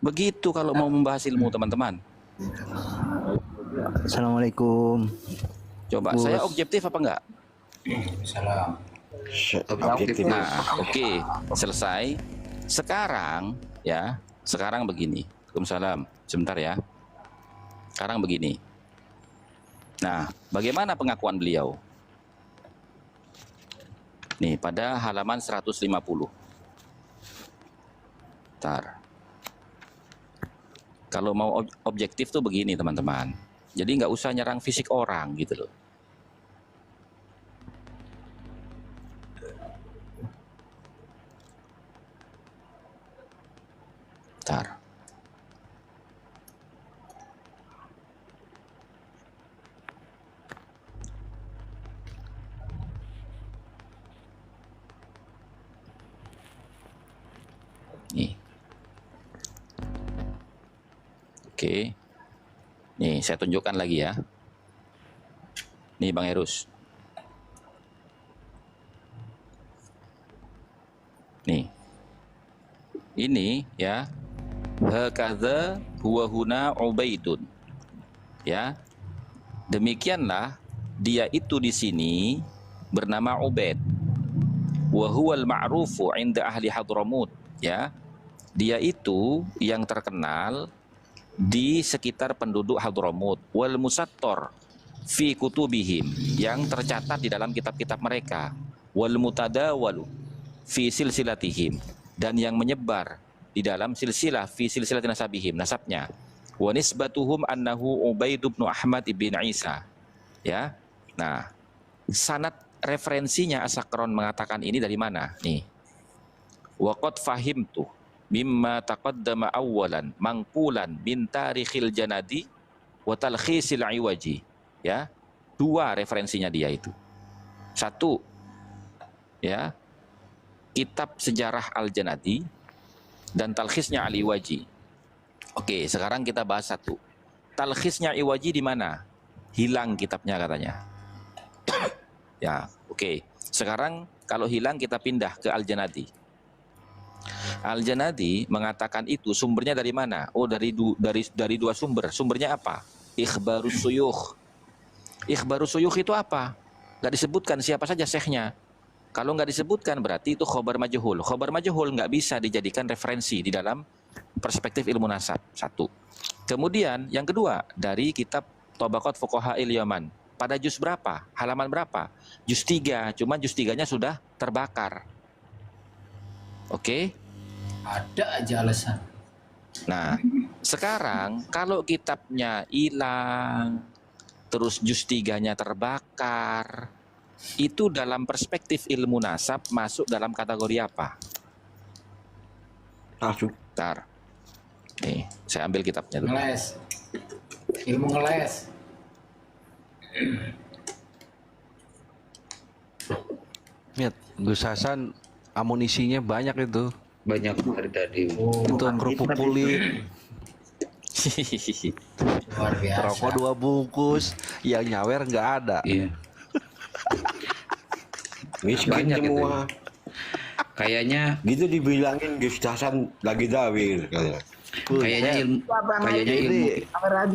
Begitu kalau mau membahas ilmu, teman-teman. Assalamualaikum. Coba, Gus. saya objektif apa enggak? Salam. Objektif. Nah, oke, selesai. Sekarang ya, sekarang begini. Waalaikumsalam. Sebentar ya. Sekarang begini. Nah, bagaimana pengakuan beliau? Nih, pada halaman 150. Bentar. Kalau mau objektif tuh begini, teman-teman. Jadi nggak usah nyerang fisik orang gitu loh. Bentar. Nih. Oke. Nih, saya tunjukkan lagi ya. Nih Bang Erus. Nih. Ini ya. Hakadza huwa huna Ubaidun. Ya. Demikianlah dia itu di sini bernama Ubaid. Wa huwal ma'rufu 'inda ahli Hadramut, ya. Dia itu yang terkenal di sekitar penduduk Hadramut, wal musattor fi kutubihim, yang tercatat di dalam kitab-kitab mereka, wal mutadawalu fi silsilatihim, dan yang menyebar di dalam silsilah fi silsilat nasabihim, nasabnya, wa nisbatuhum annahu Ubaid bin Ahmad ibn Isa, ya. Nah, sanad referensinya As-Sakron mengatakan ini dari mana? Nih. Wa qad fahimtu mimma taqaddama awwalan mangkulan min tarikhil janadi wa talkhisil iwaji, ya. Dua referensinya dia itu. Satu, ya, kitab sejarah Al-Janadi dan talkhisnya Al-Iwaji. Oke, sekarang kita bahas satu. Talkhisnya Iwaji di mana? Hilang kitabnya katanya. Ya, oke. Sekarang kalau hilang kita pindah ke Al-Janadi. Al-Janadi mengatakan itu sumbernya dari mana? Oh, dari dua sumber. Sumbernya apa? Ikhbarus Suyukh. Ikhbarus Suyukh itu apa? Nggak disebutkan siapa saja syekhnya. Kalau nggak disebutkan berarti itu khobar majhul. Khobar majhul nggak bisa dijadikan referensi di dalam perspektif ilmu nasab. Satu. Kemudian yang kedua, dari kitab Tabaqat Fuqaha'il Yaman. Pada juz berapa? Halaman berapa? Juz 3, cuman juz 3-nya sudah terbakar. Oke? Ada aja alasan. Nah, sekarang kalau kitabnya hilang, terus juz 3-nya terbakar, itu dalam perspektif ilmu nasab masuk dalam kategori apa? Masuk. Bentar. Nih, saya ambil kitabnya dulu. Ngeles. Ilmu ngeles. Lihat, Gus Hasan amunisinya banyak itu. Banyak dari tadi. Untuk kerupuk kulit, Luar biasa. rokok 2 bungkus, yang nyawer nggak ada. Iya. Miskin Banyak itu. semua. Kayaknya Gitu dibilangin Gus Hasan lagi dawir. kayaknya ilmu Ini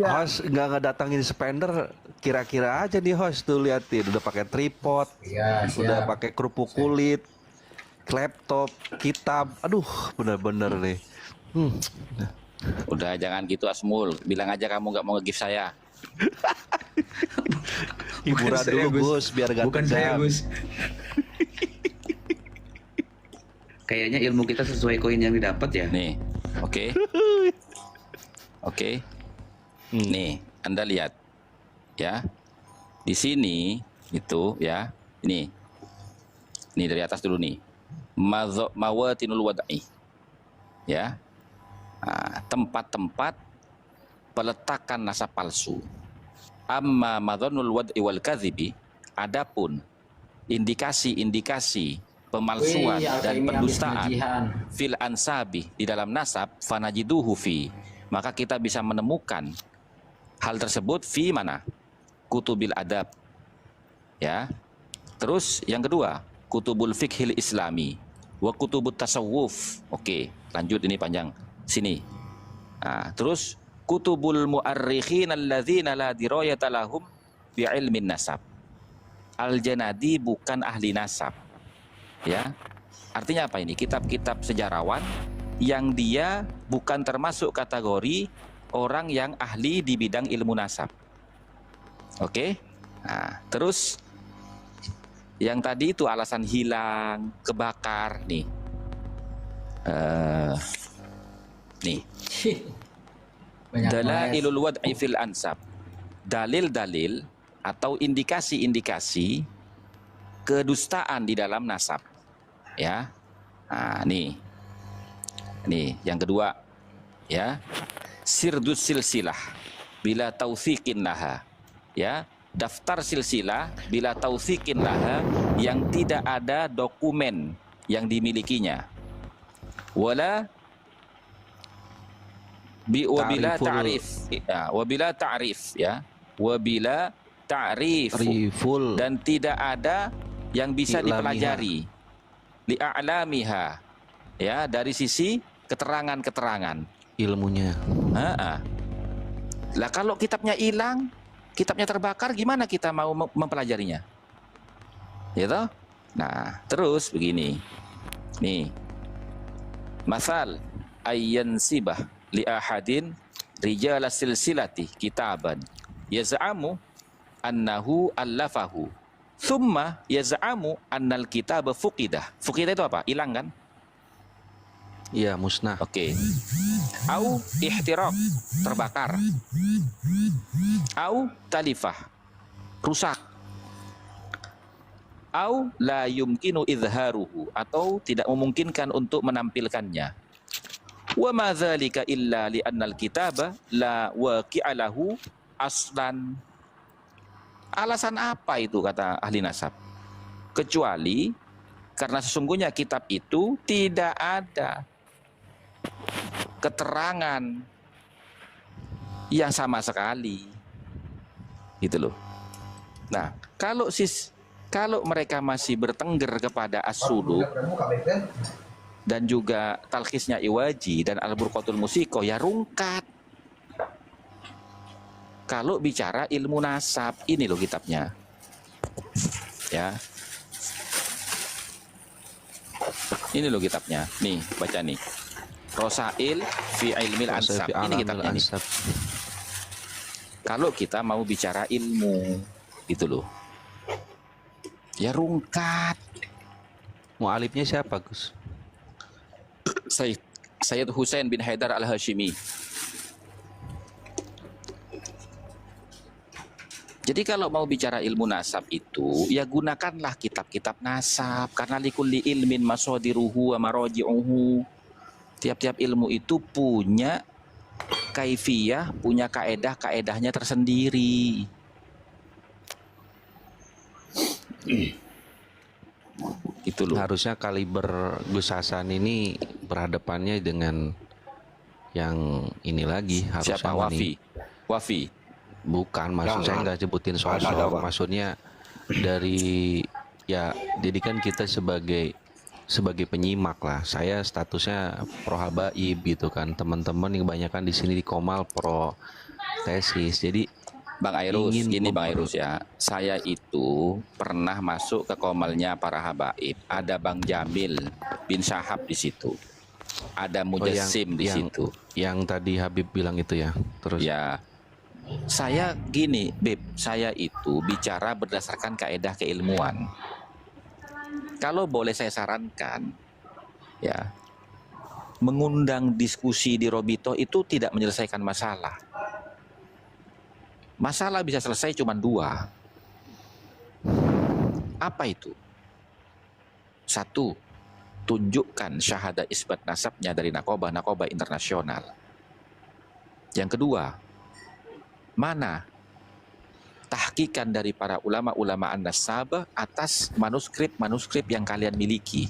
host nggak ngedatangin spender, kira-kira aja nih host tuh, liatin udah pakai tripod, Iya, udah siap. pakai kerupuk kulit, laptop, kitab, aduh bener-bener nih. Udah jangan gitu Asmul, bilang aja kamu nggak mau nge-gift saya. Hiburan saya, dulu Gus, biar gak Bukan saya, tegang. Gus. Kayaknya ilmu kita sesuai koin yang didapat ya. Nih, oke. Oke. Nih, Anda lihat. Ya. Di sini itu ya. Ini. Ini dari atas dulu nih. Mawatinul wad'i. Ya. Nah, tempat-tempat peletakan nasab palsu. Amma madhanul wad'i wal kadhibi, adapun indikasi-indikasi pemalsuan Wih, dan ini habis pendustaan pengajian. fil ansabi, di dalam nasab, fanajiduhu fi, maka kita bisa menemukan hal tersebut fi mana? Kutubil adab. Ya. Terus yang kedua, kutubul fikhil islami wa kutubut tasawuf. Oke, lanjut, ini panjang. Sini. Nah, terus kutubul mu'arrikhin alladzina la dirayata lahum bi ilmin nasab. Al-Janadi bukan ahli nasab. Ya. Artinya apa ini? Kitab-kitab sejarawan yang dia bukan termasuk kategori orang yang ahli di bidang ilmu nasab. Oke? Nah, terus yang tadi itu alasan hilang, kebakar nih. Nih. Banyak Dalailul wad'i fil ansab. Dalil-dalil atau indikasi-indikasi kedustaan di dalam nasab. Ya. Nah, nih. Nih, yang kedua. Ya. Sirdus silsilah bila tautsiqin laha. Ya. Daftar silsilah bila tautsiqin laha yang tidak ada dokumen yang dimilikinya. Wala wabila ta'rif ya, wabila ta'rif ya, wabila ta'rif dan tidak ada yang bisa dipelajari li'a'lamiha ya, dari sisi keterangan-keterangan ilmunya. Lah kalau kitabnya hilang, kitabnya terbakar, gimana kita mau mempelajarinya? Ya toh? Nah, terus begini. Nih. Masal ayyan sibah li ahadin rijal silsilati kitaban yaz'amu annahu allafahu thumma yaz'amu annal kitaba fuqidah. Fuqidah itu apa? Hilang kan? Iya, musnah. Oke. Au ihtiraq, terbakar. Au talifah, rusak. Au la yumkinu izharuhu, atau tidak memungkinkan untuk menampilkannya. Wa ma dzalika illa li annal kitaba la waqi'a lahu aslan. Alasan apa itu, kata ahli nasab? Kecuali karena sesungguhnya kitab itu tidak ada keterangan yang sama sekali. Gitu loh. Nah, kalau mereka masih bertengger kepada as-suluk dan juga talkhisnya Iwaji dan al-Burqatul Musiko, ya rungkat. Kalau bicara ilmu nasab, ini loh kitabnya. Ya. Ini loh kitabnya. Nih, baca nih. Rosail fi ilmil ansab. Ini kitabnya nih. Kalau kita mau bicara ilmu, gitu loh. Ya rungkat. Mu'alifnya siapa, Gus? Sayyid Husain bin Haidar al-Hashimi. Jadi kalau mau bicara ilmu nasab itu, ya gunakanlah kitab-kitab nasab. Karena likulli ilmin masadiruhu wa maraji'uhu. Tiap-tiap ilmu itu punya kaifiyah, punya kaedah-kaedahnya tersendiri. Itu loh. Harusnya kaliber Gus Hasan ini berhadapannya dengan yang ini lagi. Harusnya siapa? Wafi. Bukan, maksud saya nggak sebutin sosok. Maksudnya dari ya, jadi kan kita sebagai penyimak lah. Saya statusnya pro habaib gitu kan. Teman-teman yang kebanyakan di sini di Komal pro tesis. Jadi Bang Airus, gini Bang Airus ya, saya itu pernah masuk ke komalnya para habaib. Ada Bang Jamil bin Syahab di situ, ada Mujassim di situ. Yang tadi Habib bilang itu ya. Terus ya, saya gini, Beb, saya itu bicara berdasarkan kaedah keilmuan. Kalau boleh saya sarankan, ya, mengundang diskusi di Robito itu tidak menyelesaikan masalah. Masalah bisa selesai cuma dua. Apa itu? Satu, tunjukkan syahadah isbat nasabnya dari nakobah internasional. Yang kedua, mana tahqiqan dari para ulama-ulama an-nasabah atas manuskrip yang kalian miliki.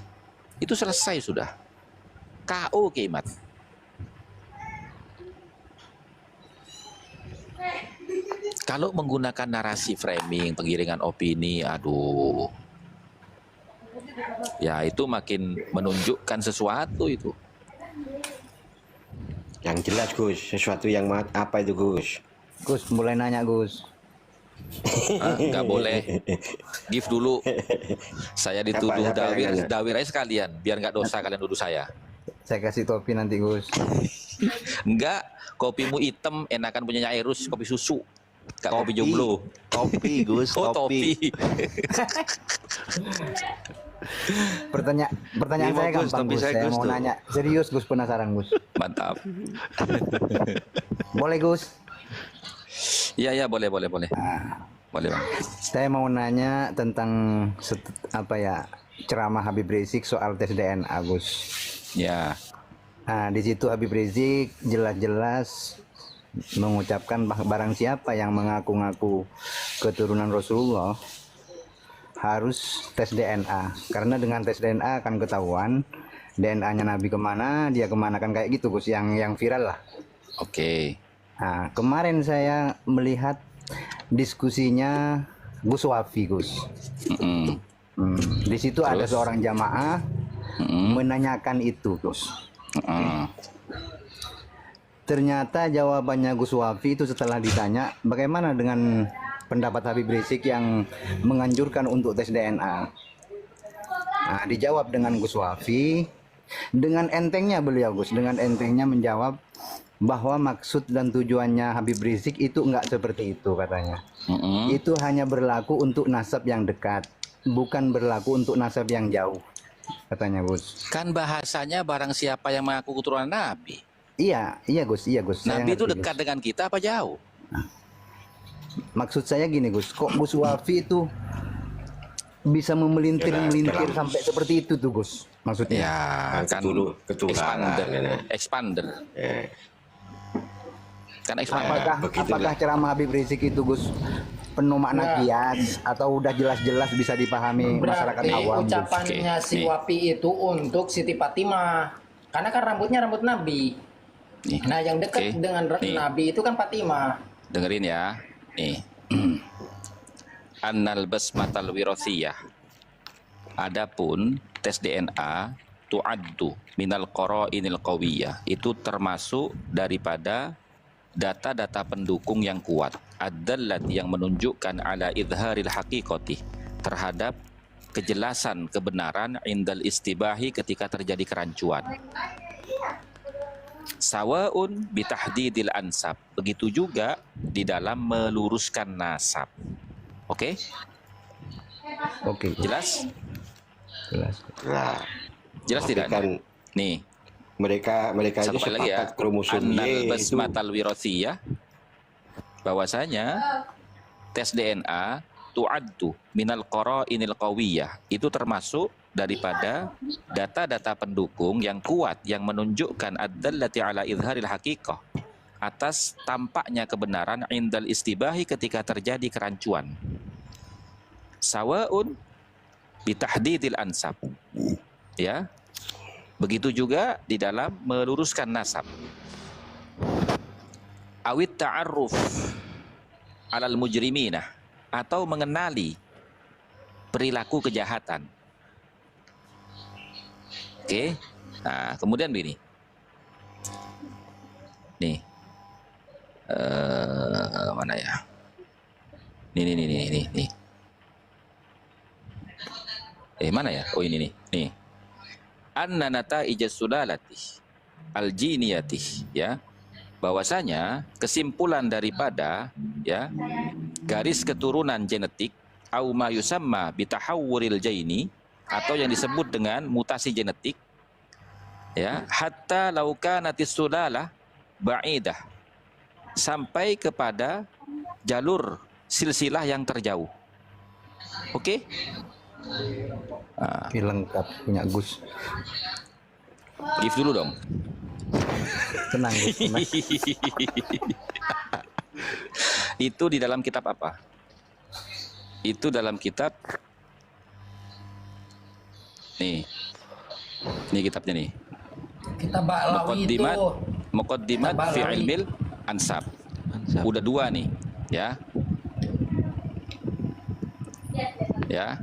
Itu selesai sudah. KO Kimat. Kalau menggunakan narasi framing, penggiringan opini, aduh. Ya itu makin menunjukkan sesuatu itu. Yang jelas Gus, sesuatu yang apa itu Gus? Gus mulai nanya Gus. Nggak boleh. Give dulu. Saya dituduh Apa yang nanya? dawir aja sekalian, biar nggak dosa kalian nuduh saya. Saya kasih topi nanti Gus. Enggak, kopimu hitam, enakan punya Airus, kopi susu. Gak kopi jomblo. Topi Gus, Oh, topi. Pertanyaan Ini mau saya Gus, gampang topi Gus. saya Saya Gus mau tuh. nanya serius Gus, penasaran Gus. Mantap. Boleh Gus? Iya, boleh. Boleh, Bang. Saya mau nanya tentang ceramah Habib Rizik soal tes DNA Gus. Ya. Nah, di situ Habib Rizik jelas-jelas mengucapkan barang siapa yang mengaku-ngaku keturunan Rasulullah harus tes DNA, karena dengan tes DNA akan ketahuan DNA-nya Nabi kemana, dia kemana, kan kayak gitu Gus, yang viral lah. Oke. Nah, kemarin saya melihat diskusinya Gus Wafi Gus. Mm-mm. Di situ ada Terus? seorang jamaah menanyakan itu Gus. Mm-mm. Ternyata jawabannya Gus Wafi itu setelah ditanya bagaimana dengan pendapat Habib Rizik yang menganjurkan untuk tes DNA. Nah, dijawab dengan Gus Wafi, dengan entengnya beliau Gus, dengan entengnya menjawab bahwa maksud dan tujuannya Habib Rizik itu enggak seperti itu katanya. Mm-mm. Itu hanya berlaku untuk nasab yang dekat, bukan berlaku untuk nasab yang jauh, katanya Gus. Kan bahasanya barang siapa yang mengaku keturunan Nabi. Iya Gus. Saya Nabi itu ngerti, dekat Gus. dengan kita apa jauh? Maksud saya gini Gus, kok Gus Wafi itu bisa memelintir Dalam- sampai seperti itu tuh Gus? Maksudnya? Ya, kan ketularan. expander. Eh, Kan expander. begitulah. Apakah ceramah Habib Rizik itu Gus penuh makna kias atau udah jelas-jelas bisa dipahami masyarakat Berarti awam? Gus? ucapannya Oke, si nih. Wapi itu untuk Siti Fatimah. Karena kan rambutnya rambut Nabi. Nih. Nah, yang dekat Oke. dengan Nih. Nabi itu kan Fatimah. Dengerin ya. Nih. Annal basmatal wirasiyah. Adapun tes DNA tu'addu minal qara'inil qawiyah. Itu termasuk daripada data-data pendukung yang kuat. Ad-dallati yang menunjukkan ala idharil haqiqati, terhadap kejelasan kebenaran indal istibahi ketika terjadi kerancuan. Sawaun bitahdidil ansab. Begitu juga di dalam meluruskan nasab. Oke? Oke, Gus. Jelas? Jelas. Nah, Jelas tapi tidak? kan Nih, mereka satu itu kali lagi ya. sepakat kromosom Annal Y itu basmatal wirasiyah, bahwasanya tes DNA tu'addu minal qara'inil qawiyah, itu termasuk daripada data-data pendukung yang kuat yang menunjukkan ad-dallati ala izharil haqiqah, atas tampaknya kebenaran indal istibahi ketika terjadi kerancuan. Sawaun bitahdidil ansab. Ya. Begitu juga di dalam meluruskan nasab. Awit ta'arruf alal mujrimina, atau mengenali perilaku kejahatan. Oke. Nah, kemudian begini. Nih. Mana ya? Nih. Mana ya? Oh, ini nih. Nih. Anna nata'ijas sulalati al-jiniyati, ya. Bahwasanya kesimpulan daripada, ya, garis keturunan genetik au ma yusamma bitahawwuril jaini, atau yang disebut dengan mutasi genetik, ya, hatta law kanatis sulalah ba'idah, sampai kepada jalur silsilah yang terjauh. Oke? Nah, Ini lengkap punya Gus. give dulu dong. Tenang Gus. Tenang. Itu di dalam kitab apa? Itu dalam kitab nih. Ini kitabnya nih. Kita Ba'lawi itu. Muqaddimat fi Ba'lawi. ilmil ansab. Ansab. Udah 2 nih, ya. Ya.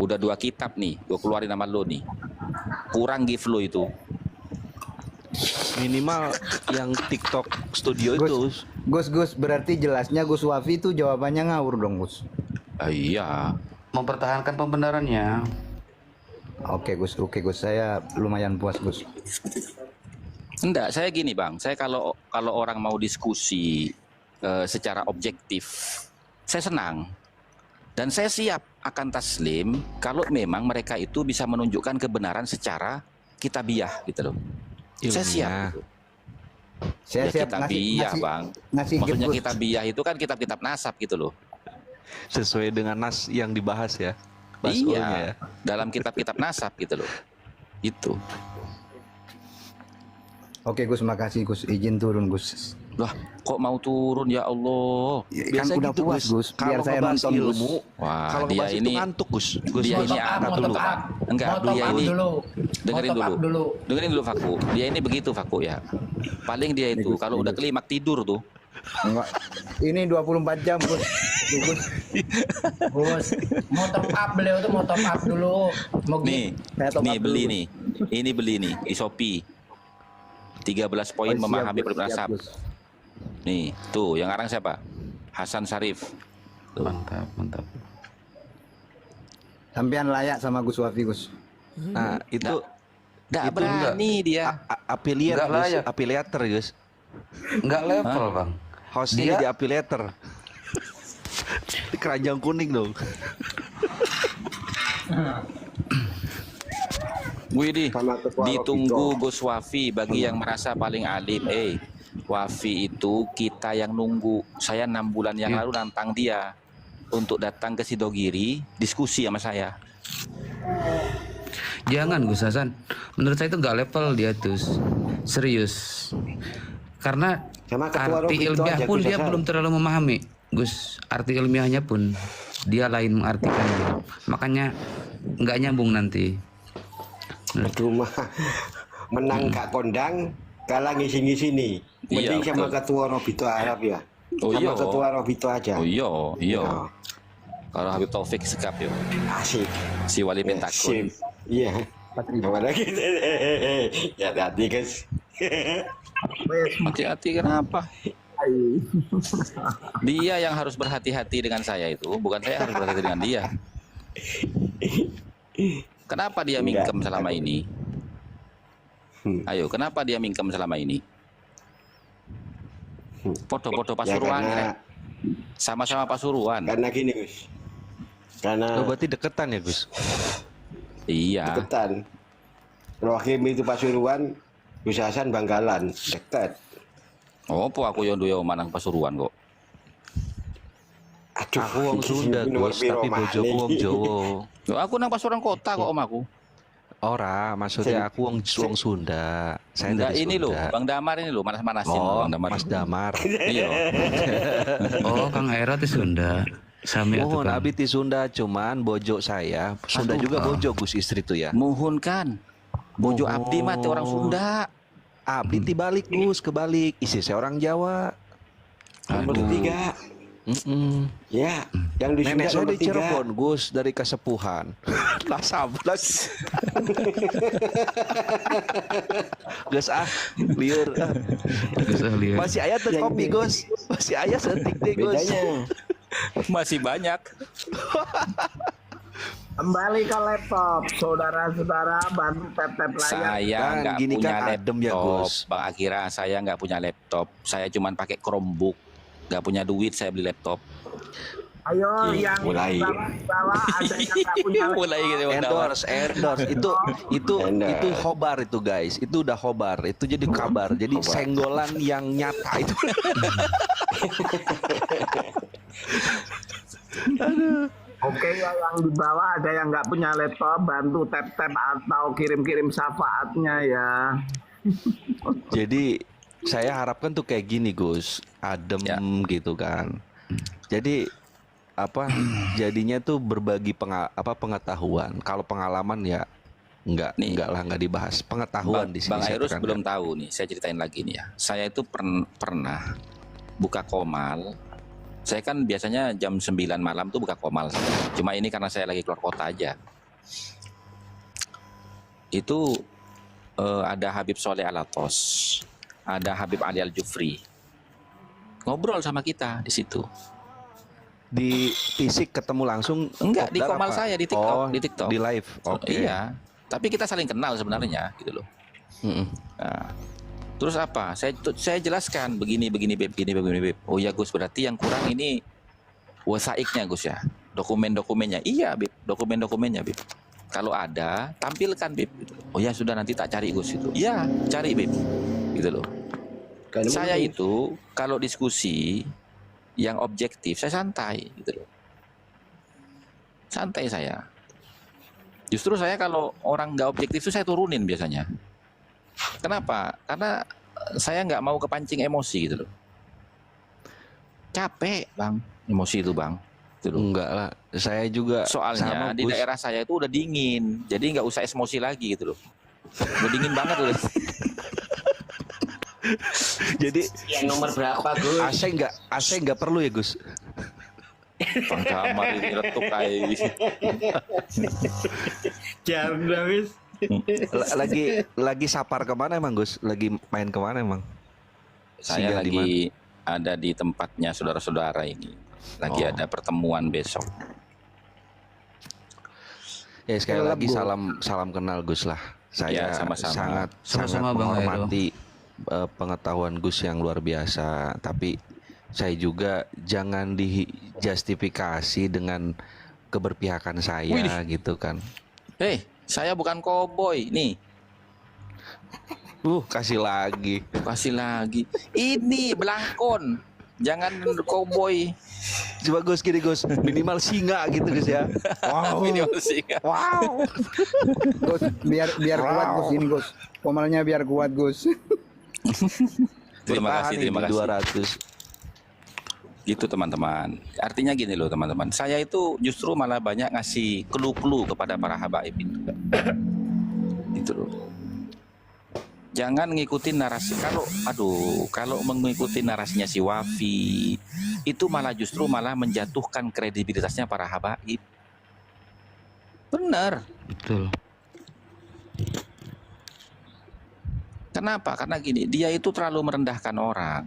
Udah 2 kitab nih, gue keluarin nama lo nih. Kurang give lo itu. Minimal yang TikTok studio itu. Gus, berarti jelasnya Gus Wafi itu jawabannya ngawur dong, Gus. Iya. Mempertahankan pembenarannya. Oke Gus, saya lumayan puas Gus. Enggak, saya gini Bang, saya kalau orang mau diskusi secara objektif, saya senang. Dan saya siap akan taslim kalau memang mereka itu bisa menunjukkan kebenaran secara kitabiah gitu loh. Saya siap. Gitu. Saya Ya, siap kitabiah, Bang. Maksudnya Gus. kitabiah itu kan kitab-kitab nasab gitu loh. Sesuai dengan nas yang dibahas ya. Iya, Ya. dalam kitab-kitab nasab gitu loh. Itu. Oke Gus, makasih Gus. Izin turun Gus. Lah, kok mau turun ya Allah? Kan udah gitu, puas Gus. Biar Kalau saya ngebahas nonton Gus. ilmu, Wah, kalau dia ngebahas itu ini ngantuk Gus. dia ini angkat mau dulu. top up. Enggak, Mau top dia up ini dulu. dengerin Mau top up dulu. dulu. Dengerin dulu Faku. Dia ini begitu Faku ya. Paling dia itu kalau udah kelimak tidur tuh. Enggak. Ini 24 jam Gus. Gus. Gus, mau top up beliau tuh mau top up dulu. Mau Nih, Saya top nih up beli dulu. nih. Ini beli nih di Shopee. 13 poin Oh, siap, memahami Gus, prinsip siap, nasab. Gus. Nih, tuh yang ngarang siapa? Hasan Sarif. Tuh. Mantap. Sampean layak sama Gus Wafi Gus. Nah, itu Nggak Itu berani dia. affiliate Nggak Gus, layak. affiliator Gus. Enggak level, Bang. Hostnya Dia- di affiliator. Di keranjang kuning dong. Widih, Sama ketua ditunggu Robito. Gus Wafi bagi yang merasa paling alim. Wafi itu kita yang nunggu. Saya 6 bulan yang lalu nantang dia untuk datang ke Sidogiri diskusi sama saya. Jangan Gus Hasan. Menurut saya itu nggak level dia tuh. Serius. Karena Sama ketua arti Robito ilmiah aja, pun Gus dia Hasan. belum terlalu memahami. Gus, arti ilmiahnya pun dia lain mengartikannya. Makanya nggak nyambung nanti. Aduh mah menang gak kondang, kalah ngisi-ngisi nih. Iya, Mending sama betul. ketua Robito Arab ya. Oh, Sama iya. ketua Robito aja. Oh iya. Ya, Kalau Habib Taufik sekap yo. asik. Si Wali bin Takun. Sip. Iya. Apa lagi? Ya hati guys. Hati-hati kenapa? Dia yang harus berhati-hati dengan saya itu, bukan saya harus berhati-hati dengan dia. Kenapa dia Enggak, mingkem selama ini? Ayo, kenapa dia mingkem selama ini? Foto-foto Ya Pasuruan, karena sama-sama Pasuruan. gini Gus. Karena Oh, berarti deketan ya Gus. Iya. deketan. Rohim itu Pasuruan, Gus Hasan Bangkalan, dekat. Opo aku yang duwe manang Pasuruan kok. Aduh, Aku wong iki Sunda nomor Gus, piro tapi maneh bojoku wong iki? Jawa. Loh, aku nang Pasuruan kota kok om aku. Ora, maksudnya aku wong Sunda. Saya Enggak dari ini loh, Sunda. Bang Damar ini loh, manas-manasin Oh, Bang Damar. Mas Damar. Iya. Oh, Kang Era itu Sunda. Sami atuh Mohon Kang. abi di Sunda, cuman bojo saya Sunda Aduh, juga bojo Gus istri tuh ya. Muhun kan. Bojo Abdi mah teh orang Sunda. Abdi dibalik Gus, kebalik. Isi saya orang Jawa. Nomor Aduh. 3. Mm-mm. Ya, yang di Nenek saya Sunda di nomor 3. Cirebon Gus dari Kasepuhan. Lah sabar. Gus liur. Gus lihat. Masih ayah tuh kopi Gus. Masih ayah setik deh Gus. Bedanya. Masih banyak. Kembali ke laptop, saudara-saudara bantu tap-tap layar. Saya Kan, nggak gini punya kan adem ya, laptop, Gus. Bang Akira. Saya nggak punya laptop. Saya cuma pakai Chromebook. Nggak punya duit, saya beli laptop. Ayo yang mulai. bawah ada yang nggak punya laptop. Mulai gitu, Bang Damar. Endorse. Itu Endorse. khobar itu guys. Itu udah khobar. Itu jadi kabar. Jadi Khobar. senggolan yang nyata itu. Oke ya yang di bawah ada yang nggak punya laptop bantu tap-tap atau kirim-kirim syafaatnya ya. Jadi saya harapkan tuh kayak gini Gus, adem Ya. gitu kan. Jadi apa jadinya tuh berbagi pengetahuan. Kalau pengalaman ya Nih. nggak dibahas. Pengetahuan di sini Bang saya Airus tekankan. belum tahu nih. Saya ceritain lagi nih ya. Saya itu pernah buka komal. Saya kan biasanya jam 9 malam tuh buka komal. Cuma ini karena saya lagi keluar kota aja. Itu ada Habib Soleh Alatos, ada Habib Ali Al-Jufri. Ngobrol sama kita di situ. Di fisik ketemu langsung? Enggak, di kopdar komal apa? saya di TikTok, Oh, di TikTok. di live. Oke. Iya. Tapi kita saling kenal sebenarnya gitu loh. Nah, terus apa? Saya jelaskan begini Beb, begini Beb. Oh ya Gus, berarti yang kurang ini wasaiknya Gus ya. Dokumen-dokumennya. Iya Beb, dokumen-dokumennya Beb. Kalau ada, tampilkan Beb. Oh ya sudah, nanti tak cari Gus itu. Iya, cari Beb. Gitu loh. Saya itu kalau diskusi yang objektif, saya santai gitu loh. Santai saya. Justru saya kalau orang nggak objektif itu saya turunin biasanya. Kenapa? Karena saya nggak mau kepancing emosi gitu loh. Capek bang, emosi itu bang. Gitu loh. Enggak lah, saya juga Soalnya sama, di Gus. daerah saya itu udah dingin, jadi nggak usah emosi lagi gitu loh. Udah dingin banget udah. Jadi Yang nomor berapa Gus? AC nggak perlu ya Gus? Bang Jamal ini letuk kayak Jam habis. Lagi sapar kemana emang Gus? Lagi main kemana emang? Saya Singgah di mana? lagi ada di tempatnya saudara-saudara ini. Lagi ada pertemuan besok. Ya sekali lagi salam kenal Gus lah. Saya Ya, sama-sama. sangat Sama-sama, Bang menghormati pengetahuan Gus yang luar biasa. Tapi saya juga jangan dijustifikasi dengan keberpihakan saya gitu kan. Saya bukan koboi nih. Kasih lagi. Kasih lagi. Ini belangkon. Jangan koboi. Coba Gus gini Gus, minimal singa gitu Gus ya. Wow. Minimal singa. Wow. Gus, biar kuat Gus ini Gus. Komalnya biar kuat Gus. Terima kasih. 200. Gitu teman-teman. Artinya gini loh teman-teman. Saya itu justru malah banyak ngasih clue-clue kepada para habaib itu. Gitu loh. Jangan ngikutin narasi. Kalau mengikuti narasinya si Wafi, itu malah justru menjatuhkan kredibilitasnya para habaib. Benar. Betul. Kenapa? Karena gini, dia itu terlalu merendahkan orang.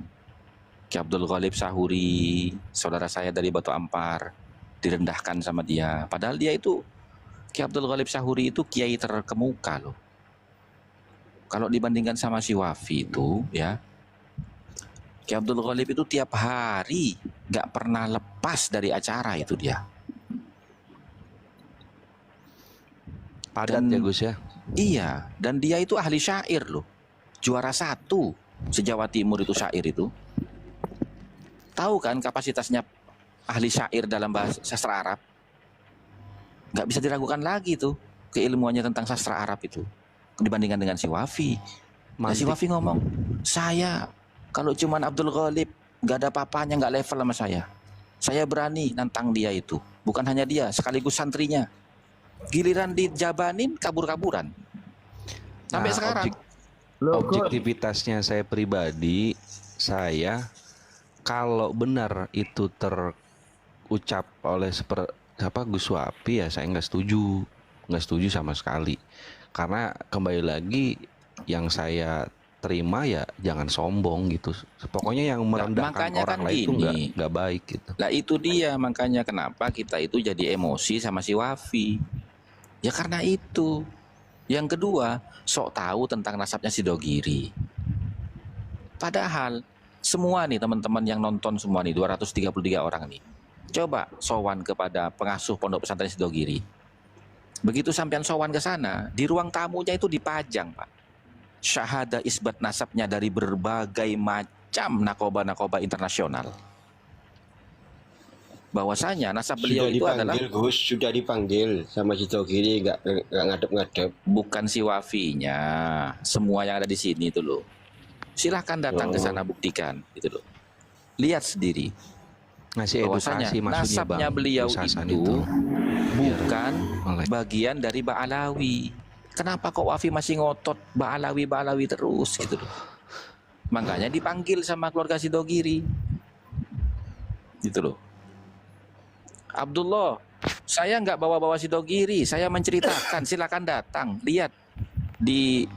Ki Abdul Ghalib Sahuri, saudara saya dari Batu Ampar, direndahkan sama dia. Padahal dia itu, Ki Abdul Ghalib Sahuri itu kiai terkemuka loh. Kalau dibandingkan sama si Wafi itu, ya, Ki Abdul Ghalib itu tiap hari nggak pernah lepas dari acara itu dia. Padat ya Gus ya. Iya, dan dia itu ahli syair loh. Juara 1 se-Jawa Timur itu syair itu. Tahu kan kapasitasnya ahli syair dalam bahasa sastra Arab? Nggak bisa diragukan lagi tuh keilmuannya tentang sastra Arab itu dibandingkan dengan si Wafi. Nah, si Wafi ngomong, saya kalau cuman Abdul Ghalib nggak ada apa-apanya, nggak level sama saya. Saya berani nantang dia itu. Bukan hanya dia, sekaligus santrinya. Giliran dijabanin kabur-kaburan. Sampai sekarang. Objektivitasnya saya pribadi, saya kalau benar itu terucap oleh Gus Wafi ya saya nggak setuju sama sekali. Karena kembali lagi yang saya terima ya jangan sombong gitu. Pokoknya yang merendahkan orang lain itu nggak baik gitu. Lah itu dia makanya kenapa kita itu jadi emosi sama si Wafi. Ya karena itu. Yang kedua, sok tahu tentang nasabnya si Dogiri. Padahal semua nih teman-teman yang nonton semua nih 233 orang nih. Coba sowan kepada pengasuh Pondok Pesantren Sidogiri. Begitu sampean sowan ke sana, di ruang tamunya itu dipajang, Pak. Syahada isbat nasabnya dari berbagai macam nakoba-nakoba internasional. Bahwasanya nasab beliau itu adalah Gus, sudah dipanggil sama si Togiri, nggak ngadep-ngadep. bukan si Wafinya, semua yang ada di sini itu loh. Silahkan datang ke sana buktikan, gitu loh. Lihat sendiri. Ngasih Bahwasanya edukasi maksudnya nasabnya Bang. beliau Usahasan itu bukan melek. bagian dari Ba'alawi. Kenapa kok Wafi masih ngotot Ba'alawi terus gitu loh. Makanya dipanggil sama keluarga Sidogiri. Gitu loh. Abdullah, saya nggak bawa-bawa Sidogiri, saya menceritakan, silakan datang, lihat di